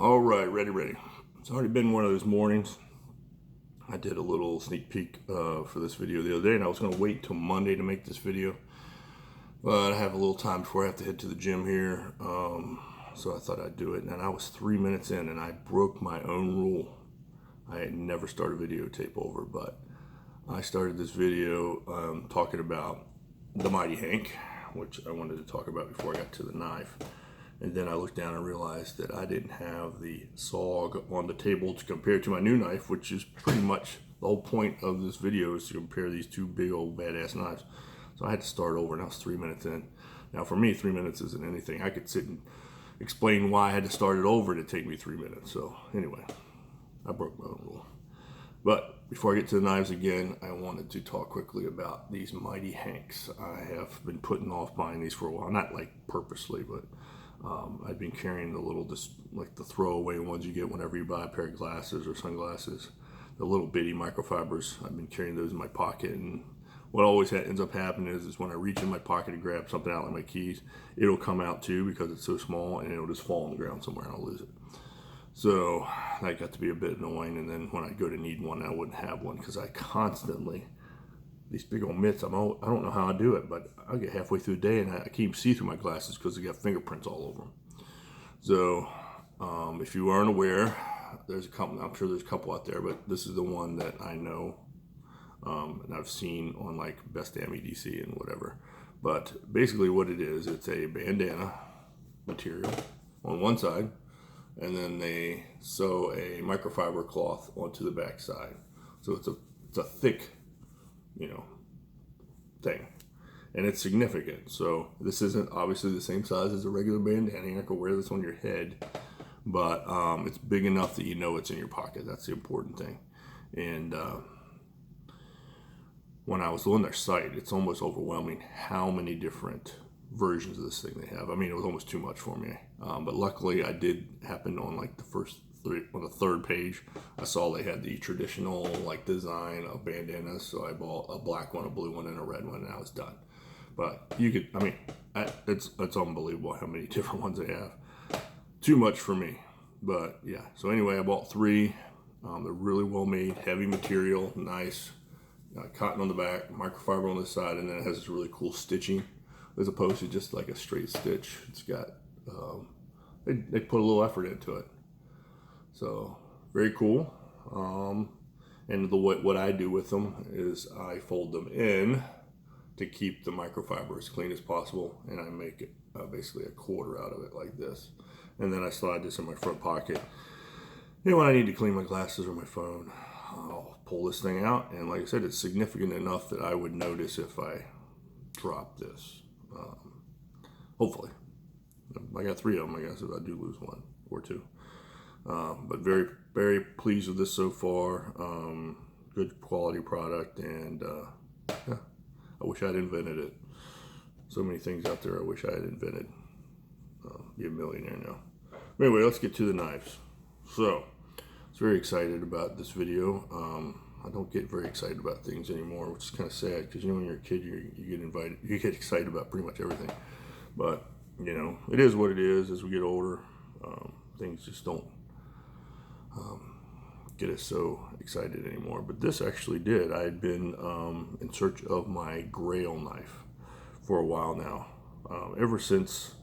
All right, ready. It's already been one of those mornings. I did a little sneak peek for this video the other day, and I was going to wait till Monday to make this video, but I have a little time before I have to head to the gym here, so I thought I'd do it. And I was 3 minutes in, and I broke my own rule. I had never started videotape over, but I started this video talking about the Mighty Hank, which I wanted to talk about before I got to the knife. And then I looked down and realized that I didn't have the SOG on the table to compare to my new knife, which is pretty much the whole point of this video, is to compare these two big old badass knives. So I had to start over, and I was 3 minutes in. Now for me, 3 minutes isn't anything. I could sit and explain why I had to start it over, and it'd take me 3 minutes. So anyway, I broke my own rule. But before I get to the knives again, I wanted to talk quickly about these Mighty Hanks. I have been putting off buying these for a while, not like purposely, but I've been carrying the little, like the throwaway ones you get whenever you buy a pair of glasses or sunglasses, the little bitty microfibers. I've been carrying those in my pocket, and what always ends up happening is when I reach in my pocket to grab something out like my keys, it'll come out too because it's so small, and it'll just fall on the ground somewhere and I'll lose it. So that got to be a bit annoying, and then when I go to need one, I wouldn't have one because I constantly, these big old mitts, I don't know how I do it, but I get halfway through the day and I can't even see through my glasses because they got fingerprints all over them. So if you aren't aware, there's a couple, I'm sure there's a couple out there, but this is the one that I know, and I've seen on like Best Damn EDC and whatever. But basically what it is, it's a bandana material on one side, and then they sew a microfiber cloth onto the back side. So it's a thick, thing, and it's significant. So this isn't obviously the same size as a regular bandana. You're not gonna wear this on your head, but it's big enough that you know it's in your pocket. That's the important thing. And when I was on their site, it's almost overwhelming how many different versions of this thing they have. I mean, it was almost too much for me, but luckily I did happen on like on the third page, I saw they had the traditional like design of bandanas, so I bought a black one, a blue one, and a red one, and I was done. But you could, I mean, it's unbelievable how many different ones they have. Too much for me, but yeah. So anyway, I bought three. They're really well made, heavy material, nice, cotton on the back, microfiber on the side, and then it has this really cool stitching as opposed to just like a straight stitch. It's got they put a little effort into it. So very cool. And what I do with them is I fold them in to keep the microfiber as clean as possible, and I make it basically a quarter out of it like this, and then I slide this in my front pocket. And when I need to clean my glasses or my phone, I'll pull this thing out, and like I said, it's significant enough that I would notice if I drop this. Hopefully, I got three of them. I guess if I do lose one or two. But very, very pleased with this so far. Good quality product, and yeah, I wish I'd invented it. So many things out there I wish I had invented. Be a millionaire now. Anyway, let's get to the knives. So, I was very excited about this video. I don't get very excited about things anymore, which is kind of sad because when you're a kid, you get excited about pretty much everything. But it is what it is. As we get older, things just don't get us so excited anymore. But this actually did. I had been in search of my grail knife for a while now. Ever since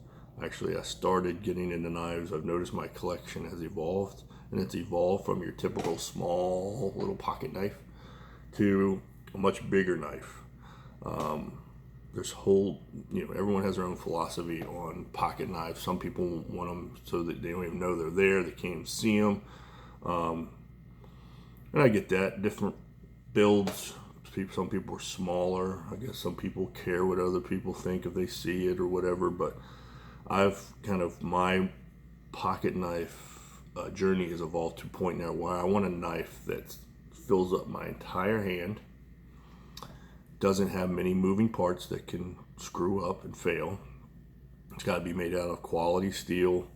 actually I started getting into knives, I've noticed my collection has evolved, and it's evolved from your typical small little pocket knife to a much bigger knife. There's everyone has their own philosophy on pocket knives. Some people want them so that they don't even know they're there, they can't even see them. And I get that. Different builds. Some people are smaller. I guess some people care what other people think if they see it or whatever. But my pocket knife journey has evolved to a point now where I want a knife that fills up my entire hand, doesn't have many moving parts that can screw up and fail. It's got to be made out of quality steel,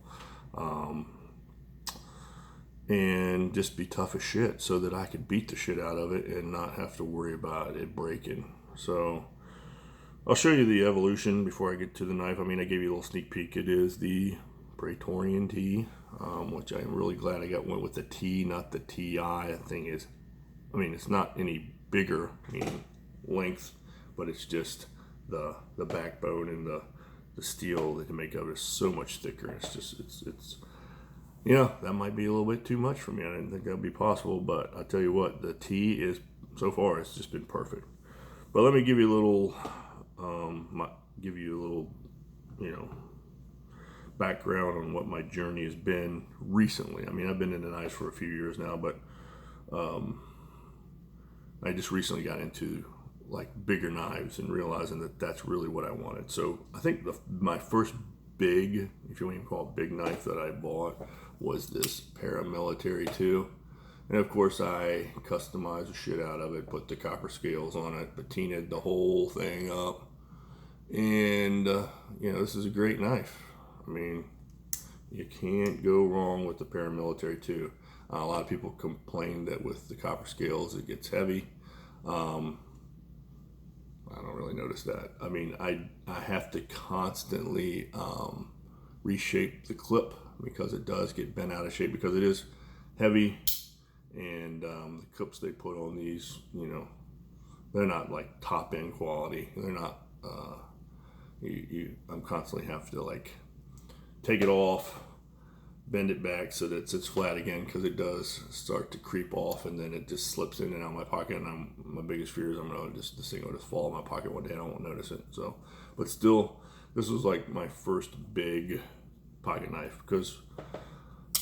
and just be tough as shit so that I can beat the shit out of it and not have to worry about it breaking. So I'll show you the evolution before I get to the knife. I mean, I gave you a little sneak peek. It is the Praetorian T, which I'm really glad I went with the T, not the TI. That thing is, I mean, it's not any bigger, I mean, length, but it's just the backbone and the steel that can make of it is so much thicker. It's just, it's you know, that might be a little bit too much for me. I didn't think that would be possible, but I tell you what, the T is, so far, it's just been perfect. But let me give you a little, you know, background on what my journey has been recently. I mean, I've been in the knives for a few years now, but I just recently got into like bigger knives and realizing that that's really what I wanted. So I think my first big, if you want to call it big knife that I bought, was this Paramilitary 2. And of course I customized the shit out of it, put the copper scales on it, patinaed the whole thing up. And, you know, this is a great knife. I mean, you can't go wrong with the Paramilitary 2. A lot of people complain that with the copper scales it gets heavy. I don't really notice that. I mean, I have to constantly reshape the clip because it does get bent out of shape because it is heavy. And the clips they put on these, you know, they're not like top end quality. They're not, I'm constantly have to like take it off, bend it back so that it sits flat again because it does start to creep off and then it just slips in and out of my pocket. And my biggest fear is this thing will just fall in my pocket one day and I won't notice it. So, but still, this was like my first big pocket knife because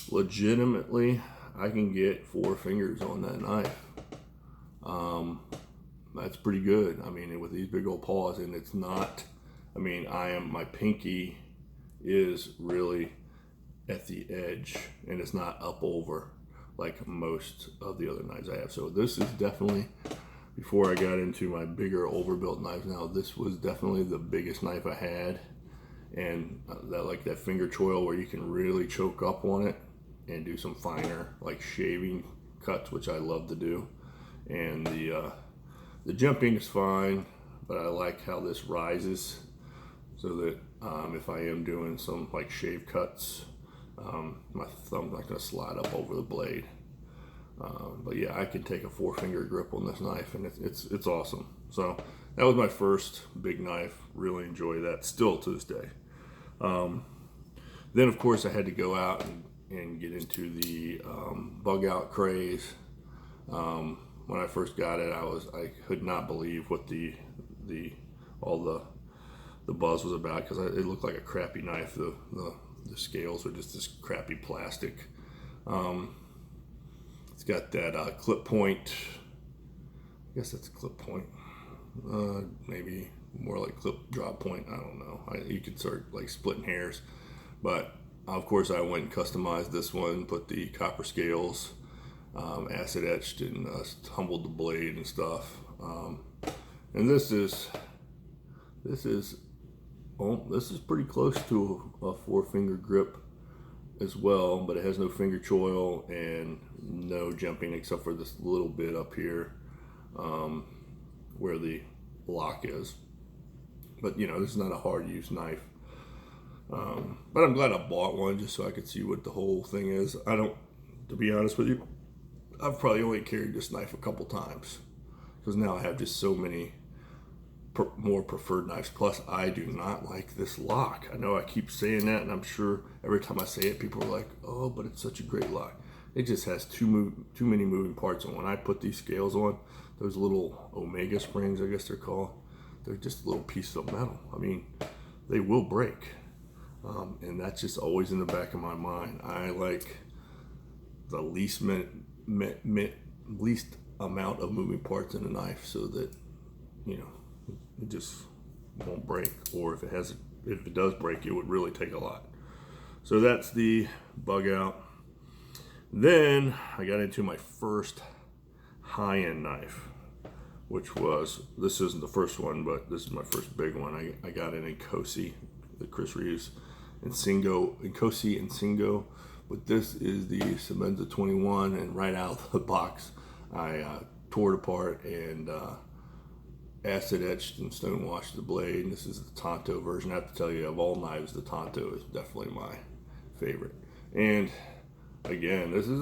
legitimately, I can get 4 fingers on that knife. That's pretty good. I mean, with these big old paws, and it's not, I mean, my pinky is really at the edge, and it's not up over like most of the other knives I have. So this is definitely, before I got into my bigger overbuilt knives now, this was definitely the biggest knife I had. And that finger choil where you can really choke up on it and do some finer like shaving cuts, which I love to do. And the jumping is fine, but I like how this rises so that if I am doing some like shave cuts, my thumb's not going to slide up over the blade. But yeah, I can take a 4-finger grip on this knife, and it's awesome. So that was my first big knife. Really enjoy that still to this day. Then of course I had to go out and get into the bug out craze. When I first got it, I could not believe what all the buzz was about because it looked like a crappy knife. The scales are just this crappy plastic. It's got that clip point. I guess that's a clip point. Maybe more like clip drop point. I don't know. You could start like splitting hairs, but of course I went and customized this one, put the copper scales, acid etched and tumbled the blade and stuff. And this is pretty close to a 4-finger grip as well, but it has no finger choil and no jumping except for this little bit up here where the lock is. But you know, this is not a hard use knife. But I'm glad I bought one just so I could see what the whole thing is. To be honest with you, I've probably only carried this knife a couple times because now I have just so many more preferred knives. Plus, I do not like this lock. I know I keep saying that, and I'm sure every time I say it, people are like, "Oh, but it's such a great lock." It just has too many moving parts. And when I put these scales on, those little Omega springs, I guess they're called, they're just little pieces of metal. I mean, they will break. And that's just always in the back of my mind. I like the least amount of moving parts in a knife so that, you know, it just won't break. Or if it does break, it would really take a lot. So that's the bug out. Then I got into my first high-end knife, which was, this isn't the first one, but this is my first big one. I got it in Cosi, the Chris Reeves, in Cosi and Singo. But this is the Sebenza 21, and right out of the box, I tore it apart and acid etched and stone washed the blade. And this is the Tonto version. I have to tell you, of all knives, the Tonto is definitely my favorite. And again, this is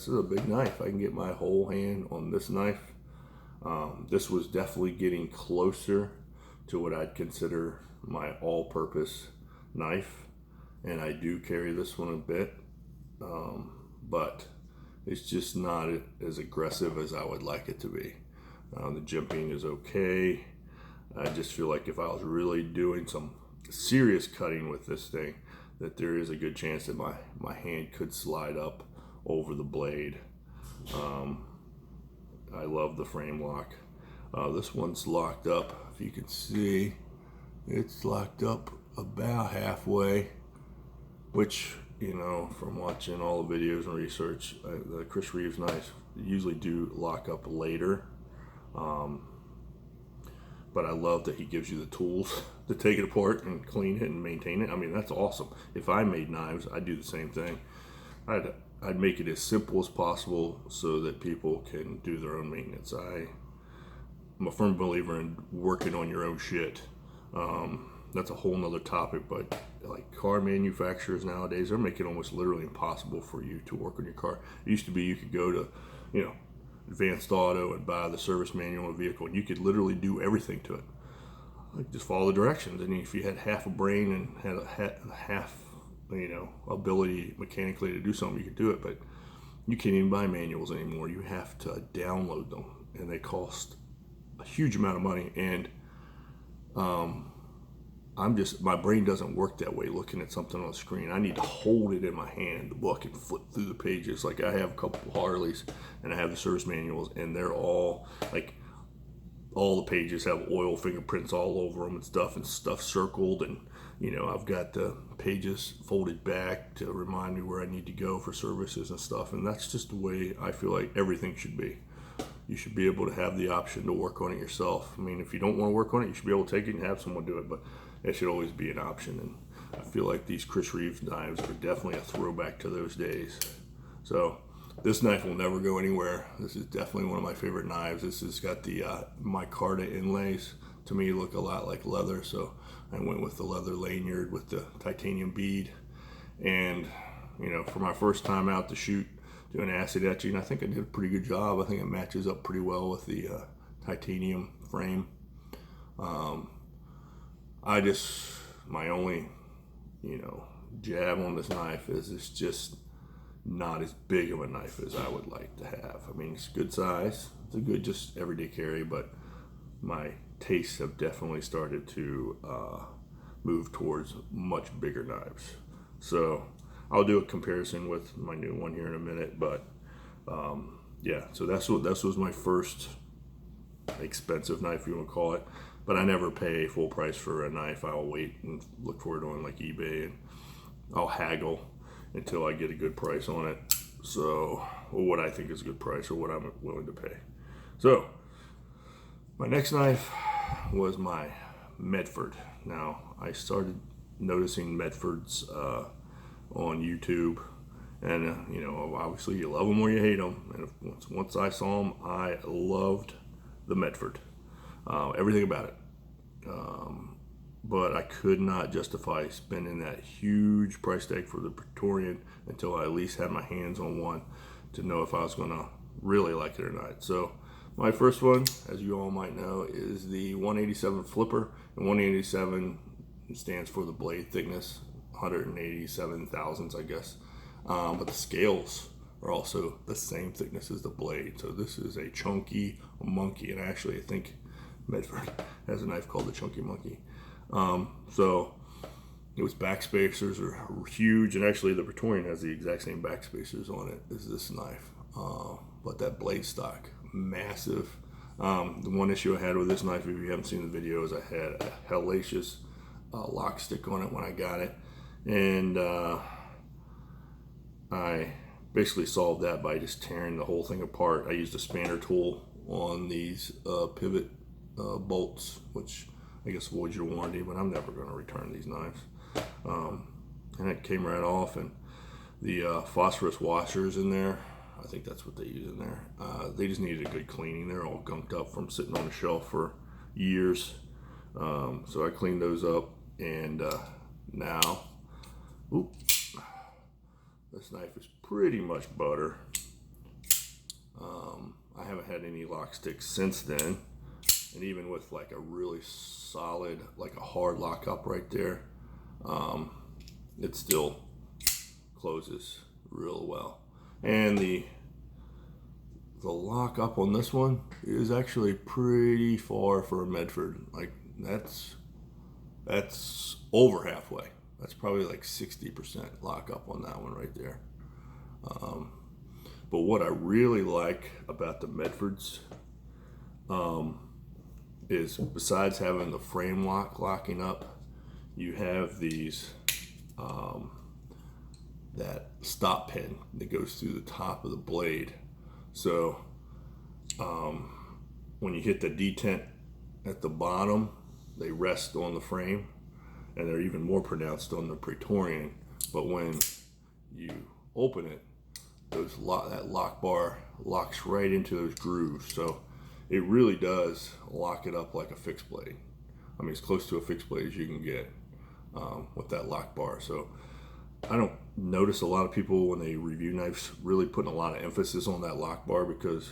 a big knife. I can get my whole hand on this knife. This was definitely getting closer to what I'd consider my all-purpose knife, and I do carry this one a bit, but it's just not as aggressive as I would like it to be. The jimping is okay. I just feel like if I was really doing some serious cutting with this thing, that there is a good chance that my hand could slide up over the blade. I love the frame lock. This one's locked up. If you can see, it's locked up about halfway, which, you know, from watching all the videos and research, the Chris Reeves knives usually do lock up later. But I love that he gives you the tools to take it apart and clean it and maintain it. I mean, that's awesome. If I made knives, I'd do the same thing. I'd make it as simple as possible so that people can do their own maintenance. I'm a firm believer in working on your own shit. That's a whole nother topic, but like car manufacturers nowadays, they're making it almost literally impossible for you to work on your car. It used to be you could go to, you know, Advanced Auto and buy the service manual of the vehicle, and you could literally do everything to it. Like just follow the directions, and if you had half a brain and had half, you know, ability mechanically to do something, you could do it. But you can't even buy manuals anymore. You have to download them, and they cost a huge amount of money. And my brain doesn't work that way looking at something on the screen. I need to hold it in my hand, the book, and flip through the pages. Like I have a couple Harleys and I have the service manuals, and they're all like, all the pages have oil fingerprints all over them and stuff circled, and you know, I've got the pages folded back to remind me where I need to go for services and stuff. And that's just the way I feel like everything should be. You should be able to have the option to work on it yourself. I mean, if you don't want to work on it, you should be able to take it and have someone do it, but it should always be an option. And I feel like these Chris Reeves knives are definitely a throwback to those days. So this knife will never go anywhere. This is definitely one of my favorite knives. This has got the micarta inlays. To me, look a lot like leather, so I went with the leather lanyard with the titanium bead. And you know, for my first time out to shoot doing acid etching, I think I did a pretty good job. I think it matches up pretty well with the titanium frame. My only, you know, jab on this knife is it's just not as big of a knife as I would like to have. I mean, it's good size. It's a good, just everyday carry, but my tastes have definitely started to move towards much bigger knives. So I'll do a comparison with my new one here in a minute, but yeah, so this was my first expensive knife, you want to call it. But I never pay full price for a knife. I'll wait and look for it on like eBay, and I'll haggle until I get a good price on it. So, or what I think is a good price, or what I'm willing to pay. So my next knife was my Medford. Now I started noticing Medfords on YouTube, and you know, obviously you love them or you hate them. And once I saw them, I loved the Medford. Everything about it. But I could not justify spending that huge price tag for the Praetorian until I at least had my hands on one to know if I was going to really like it or not. So my first one, as you all might know, is the 187 flipper, and 187 stands for the blade thickness, 187 thousandths, I guess. But the scales are also the same thickness as the blade. So this is a chunky monkey, and actually I think Medford has a knife called the Chunky Monkey. So its backspacers are huge, and actually the Praetorian has the exact same backspacers on it as this knife. But that blade stock, massive. The one issue I had with this knife, if you haven't seen the video, is I had a hellacious lock stick on it when I got it, and I basically solved that by just tearing the whole thing apart. I used a spanner tool on these pivot bolts, which I guess avoids your warranty, but I'm never going to return these knives. And it came right off, and the phosphorus washers in there, I think that's what they use in there. They just needed a good cleaning. They're all gunked up from sitting on the shelf for years. So I cleaned those up, and now, This knife is pretty much butter. I haven't had any lock sticks since then, and even with like a really solid, like a hard lock up right there, it still closes real well. And the lock up on this one is actually pretty far for a Medford. Like that's over halfway. That's probably like 60% lock up on that one right there. But what I really like about the Medfords is, besides having the frame locking up, you have these that stop pin that goes through the top of the blade. So when you hit the detent at the bottom, they rest on the frame, and they're even more pronounced on the Praetorian. But when you open it, that lock bar locks right into those grooves. So it really does lock it up like a fixed blade. I mean, as close to a fixed blade as you can get with that lock bar. So I don't notice a lot of people when they review knives really putting a lot of emphasis on that lock bar, because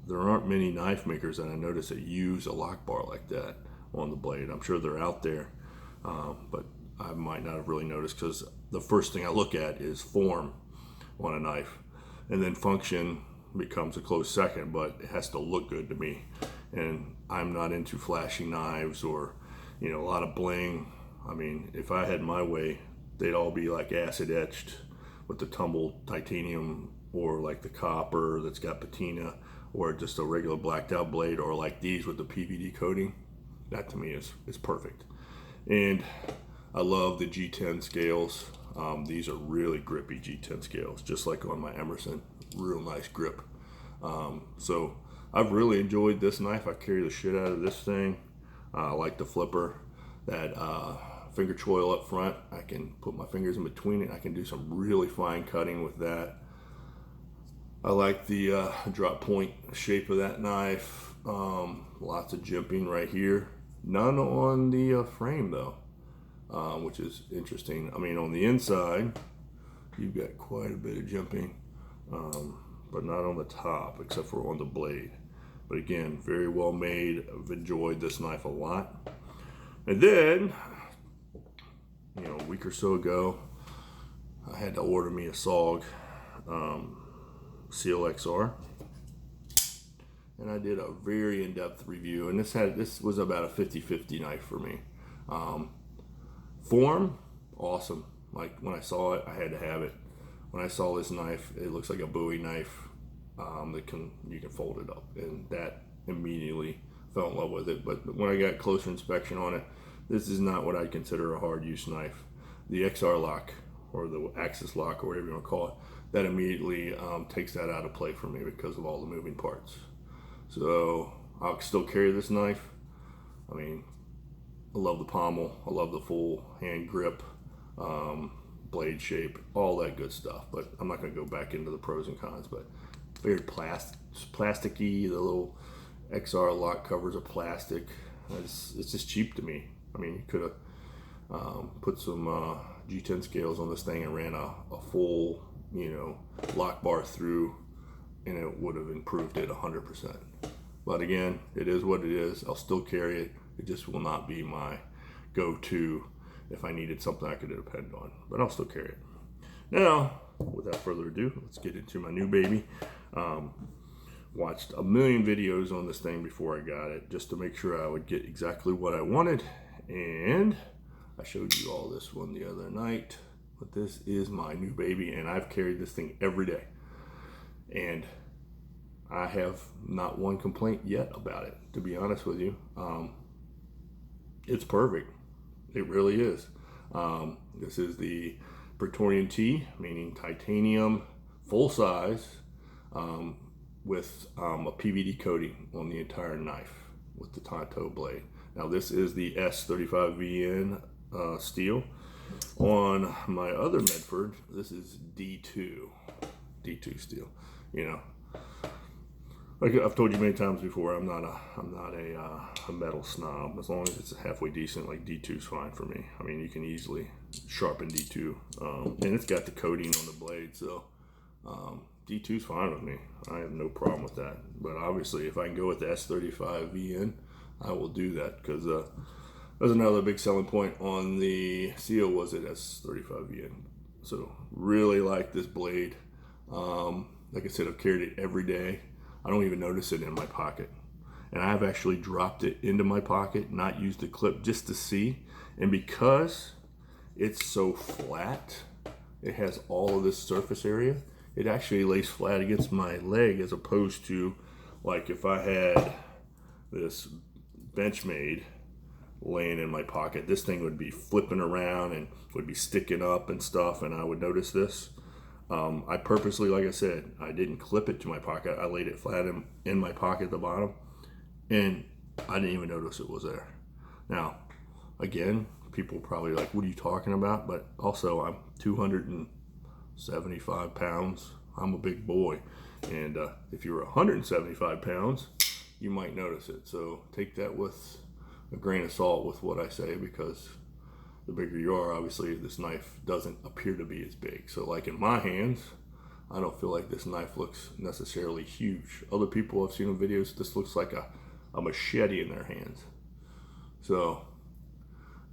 there aren't many knife makers that I notice that use a lock bar like that on the blade. I'm sure they're out there, but I might not have really noticed, because the first thing I look at is form on a knife, and then function becomes a close second, but it has to look good to me. And I'm not into flashy knives or, a lot of bling. I mean, if I had my way, they'd all be like acid etched with the tumbled titanium, or like the copper that's got patina, or just a regular blacked out blade, or like these with the PVD coating. That to me is perfect. And I love the G10 scales. These are really grippy G10 scales, just like on my Emerson. Real nice grip. So I've really enjoyed this knife. I carry the shit out of this thing. I like the flipper. That finger choil up front, I can put my fingers in between it. I can do some really fine cutting with that. I like the drop point shape of that knife. Lots of jimping right here. None on the frame though, which is interesting. I mean, on the inside, you've got quite a bit of jimping, but not on the top, except for on the blade. But again, very well made. I've enjoyed this knife a lot. And then, a week or so ago, I had to order me a SOG Seal XR, and I did a very in-depth review. And this was about a 50-50 knife for me. Form, awesome. Like when I saw it, I had to have it. When I saw this knife, it looks like a Bowie knife that you can fold it up, and that immediately fell in love with it. But when I got closer inspection on it, this is not what I consider a hard use knife. The XR lock, or the axis lock, or whatever you want to call it, that immediately takes that out of play for me because of all the moving parts. So I'll still carry this knife. I mean, I love the pommel. I love the full hand grip, blade shape, all that good stuff. But I'm not going to go back into the pros and cons. But very plasticky. The little XR lock covers are plastic. It's just cheap to me. I mean, you could have put some G10 scales on this thing and ran a full, lock bar through, and it would have improved it 100%. But again, it is what it is. I'll still carry it. It just will not be my go-to if I needed something I could depend on. But I'll still carry it. Now, without further ado, let's get into my new baby. Watched a million videos on this thing before I got it, just to make sure I would get exactly what I wanted. And I showed you all this one the other night. But this is my new baby, and I've carried this thing every day. And I have not one complaint yet about it, to be honest with you. It's perfect. It really is. This is the Praetorian T, meaning titanium, full size, with a PVD coating on the entire knife with the Tonto blade. Now this is the S35VN steel. On my other Medford, this is D2 steel. Like I've told you many times before, I'm not a metal snob. As long as it's halfway decent, like D2 is fine for me. I mean, you can easily sharpened D2, and it's got the coating on the blade, so D2 is fine with me. I have no problem with that. But obviously, if I can go with the S35VN, I will do that, because that's another big selling point on the Seal, was it S35VN. So really like this blade. Like I said, I've carried it every day. I don't even notice it in my pocket. And I've actually dropped it into my pocket, not used the clip, just to see. And because it's so flat, it has all of this surface area, it actually lays flat against my leg, as opposed to like if I had this Benchmade laying in my pocket, this thing would be flipping around and would be sticking up and stuff, and I would notice this. I purposely, like I said, I didn't clip it to my pocket. I laid it flat in my pocket at the bottom, and I didn't even notice it was there. Now, again, people probably like, what are you talking about? But also, I'm 275 pounds. I'm a big boy. And if you're 175 pounds, you might notice it. So take that with a grain of salt with what I say, because the bigger you are, obviously this knife doesn't appear to be as big. So like in my hands, I don't feel like this knife looks necessarily huge. Other people I've seen in videos, this looks like a machete in their hands. So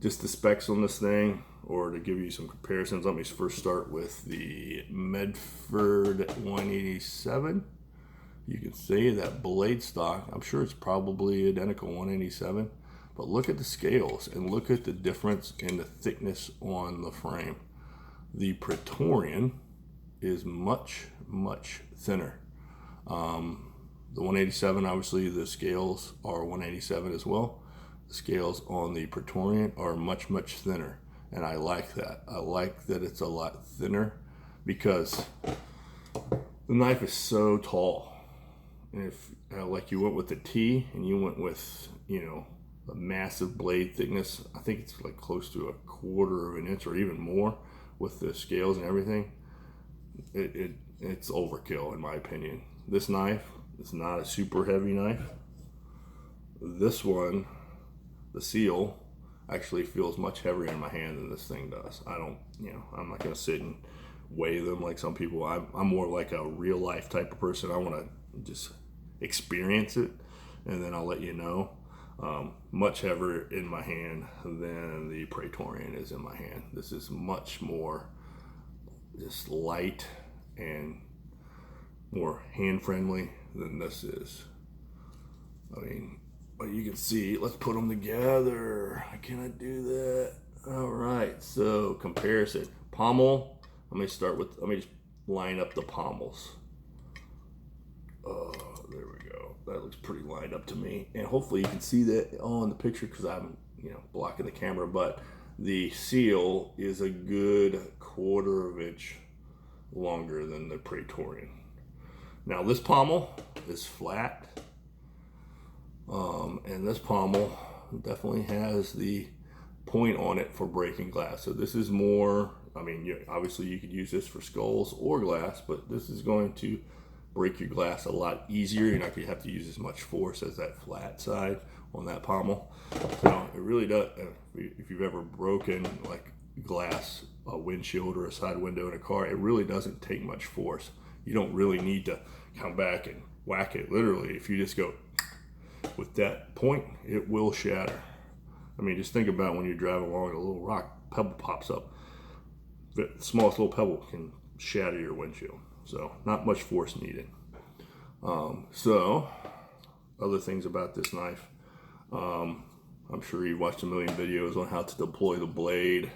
just the specs on this thing, or to give you some comparisons, let me first start with the Medford 187. You can see that blade stock, I'm sure it's probably identical 187, but look at the scales and look at the difference in the thickness on the frame. The Praetorian is much, much thinner. The 187, obviously the scales are 187 as well. The scales on the Praetorian are much, much thinner, and I like that. I like that it's a lot thinner, because the knife is so tall. And if like you went with the T and you went with, you know, a massive blade thickness, I think it's like close to a quarter of an inch or even more with the scales and everything, it's overkill in my opinion. This knife is not a super heavy knife. This one, the Seal, actually feels much heavier in my hand than this thing does. I don't, you know, I'm not gonna sit and weigh them like some people. I'm more like a real life type of person. I want to just experience it, and then I'll let you know. Much heavier in my hand than the Praetorian is in my hand. This is much more just light and more hand friendly than this is. I mean, but you can see, let's put them together. Can I do that? All right, so comparison. Pommel, let me just line up the pommels. Oh, there we go. That looks pretty lined up to me. And hopefully you can see that on the picture, because I'm, you know, blocking the camera, but the Seal is a good quarter of an inch longer than the Praetorian. Now this pommel is flat, and this pommel definitely has the point on it for breaking glass. So this is more, I mean, obviously you could use this for skulls or glass, but this is going to break your glass a lot easier. You're not going to have to use as much force as that flat side on that pommel. So it really does, if you've ever broken like glass, a windshield or a side window in a car, it really doesn't take much force. You don't really need to come back and whack it. Literally, if you just go with that point, it will shatter. I mean, just think about when you're driving along, a little rock pebble pops up. The smallest little pebble can shatter your windshield. So not much force needed. So other things about this knife, I'm sure you've watched a million videos on how to deploy the blade.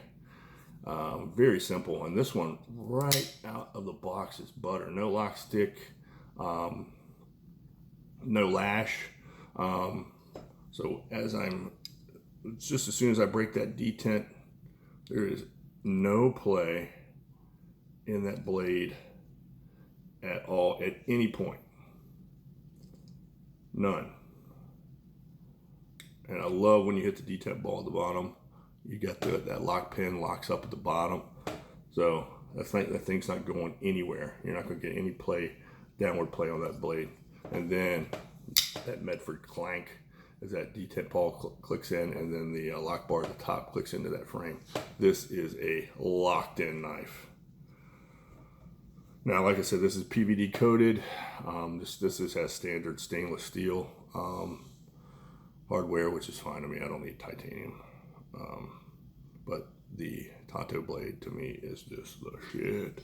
Very simple, and this one right out of the box is butter. No lock stick, no lash. So just as soon as I break that detent, there is no play in that blade at all, at any point. None. And I love when you hit the detent ball at the bottom, you got that lock pin locks up at the bottom. So that thing's not going anywhere. You're not going to get any play, downward play on that blade. And then that Medford clank as that detent pawl clicks in, and then the lock bar at the top clicks into that frame. This is a locked-in knife. Now, like I said, this is PVD coated. This has standard stainless steel hardware, which is fine. I mean, I don't need titanium. But the Tonto blade to me is just the shit.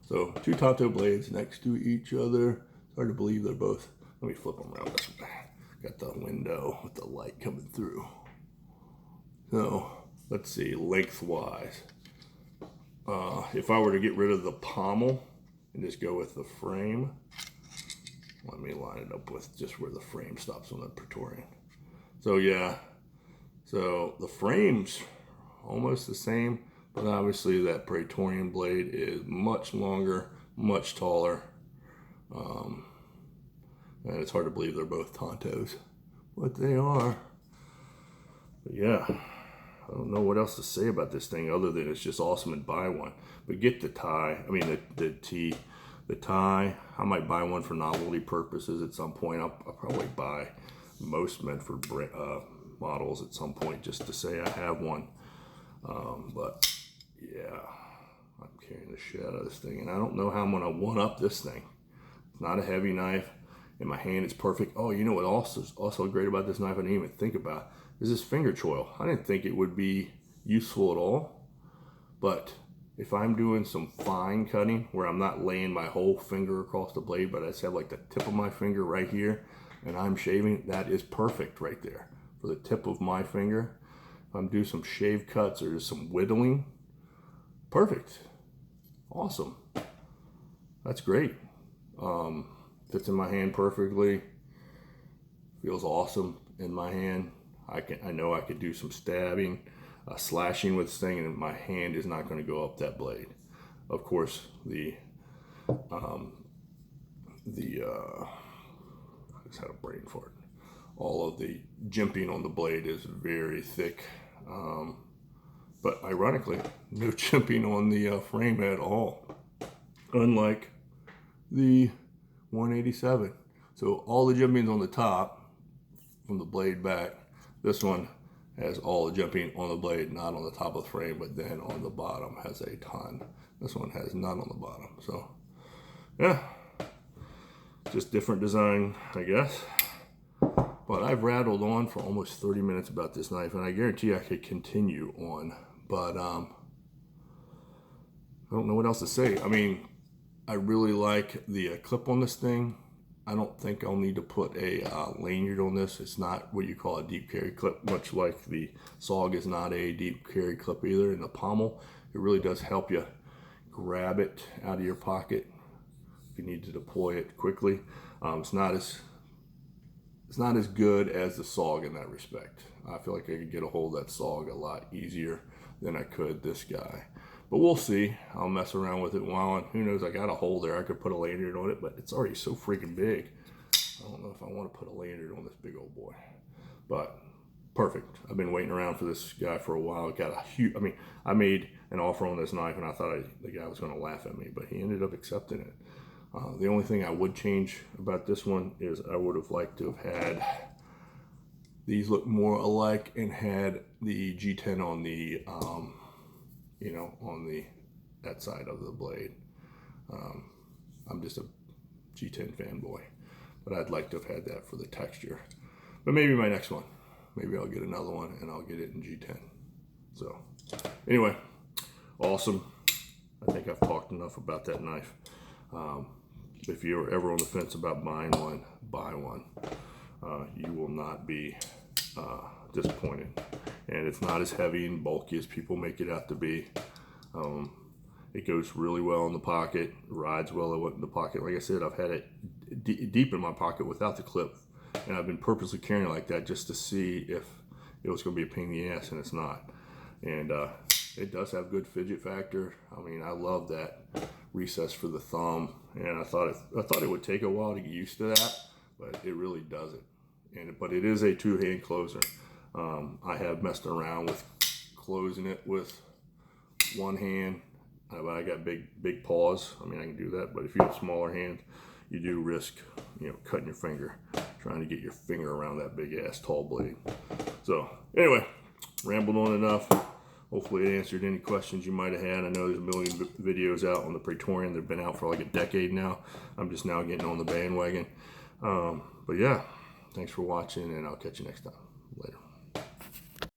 So 2 Tonto blades next to each other. It's hard to believe they're both. Let me flip them around this way. Got the window with the light coming through. So let's see, lengthwise. If I were to get rid of the pommel and just go with the frame, let me line it up with just where the frame stops on the Praetorian. So yeah, so the frame's almost the same, but obviously that Praetorian blade is much longer, much taller. And it's hard to believe they're both Tontos, but they are. But yeah, I don't know what else to say about this thing other than it's just awesome and buy one. But get the tie, I mean the tie. I might buy one for novelty purposes at some point. I'll probably buy most Medford models at some point just to say I have one. But yeah, I'm carrying the shit out of this thing, and I don't know how I'm gonna one-up this thing. It's not a heavy knife. In my hand, it's perfect. Oh, you know what also great about this knife I didn't even think about is this finger choil. I didn't think it would be useful at all, but if I'm doing some fine cutting where I'm not laying my whole finger across the blade, but I just have like the tip of my finger right here and I'm shaving, that is perfect right there for the tip of my finger. If I'm doing some shave cuts or just some whittling, perfect. Awesome. That's great. Fits in my hand perfectly. Feels awesome in my hand. I know I could do some stabbing, slashing with this thing, and my hand is not going to go up that blade. Of course, I just had a brain fart. All of the jimping on the blade is very thick, but ironically, no jimping on the frame at all. Unlike the 187. So all the jimping's on the top from the blade back. This one has all the jimping on the blade, not on the top of the frame, but then on the bottom has a ton. This one has none on the bottom. So yeah, just different design, I guess. But I've rattled on for almost 30 minutes about this knife, and I guarantee I could continue on, but I don't know what else to say. I mean, I really like the clip on this thing. I don't think I'll need to put a lanyard on this. It's not what you call a deep carry clip, much like the SOG is not a deep carry clip either. In the pommel, it really does help you grab it out of your pocket if you need to deploy it quickly. It's not as good as the SOG in that respect. I feel like I could get a hold of that SOG a lot easier than I could this guy. But we'll see. I'll mess around with it a while, and who knows, I got a hole there. I could put a lanyard on it, but it's already so freaking big. I don't know if I want to put a lanyard on this big old boy. But perfect. I've been waiting around for this guy for a while. Got a huge, I made an offer on this knife, and I thought the guy was going to laugh at me, but he ended up accepting it. The only thing I would change about this one is I would have liked to have had these look more alike and had the G10 on the on that side of the blade. I'm just a G10 fanboy, but I'd like to have had that for the texture. But maybe my next one, maybe I'll get another one and I'll get it in G10. So anyway, awesome. I think I've talked enough about that knife. If you're ever on the fence about buying one, buy one. You will not be disappointed. And it's not as heavy and bulky as people make it out to be. It goes really well in the pocket, rides well in the pocket. Like I said, I've had it deep in my pocket without the clip, and I've been purposely carrying it like that just to see if it was going to be a pain in the ass, and it's not. And it does have good fidget factor. I mean, I love that recess for the thumb, and I thought it would take a while to get used to that, but it really doesn't. But it is a two-hand closer. I have messed around with closing it with one hand, but I got big paws. I mean, I can do that, but if you have smaller hands, you do risk, cutting your finger trying to get your finger around that big ass tall blade. So anyway, rambled on enough. Hopefully it answered any questions you might have had. I know there's a million videos out on the Praetorian. They've been out for like a decade now. I'm just now getting on the bandwagon. But yeah, thanks for watching, and I'll catch you next time. Later.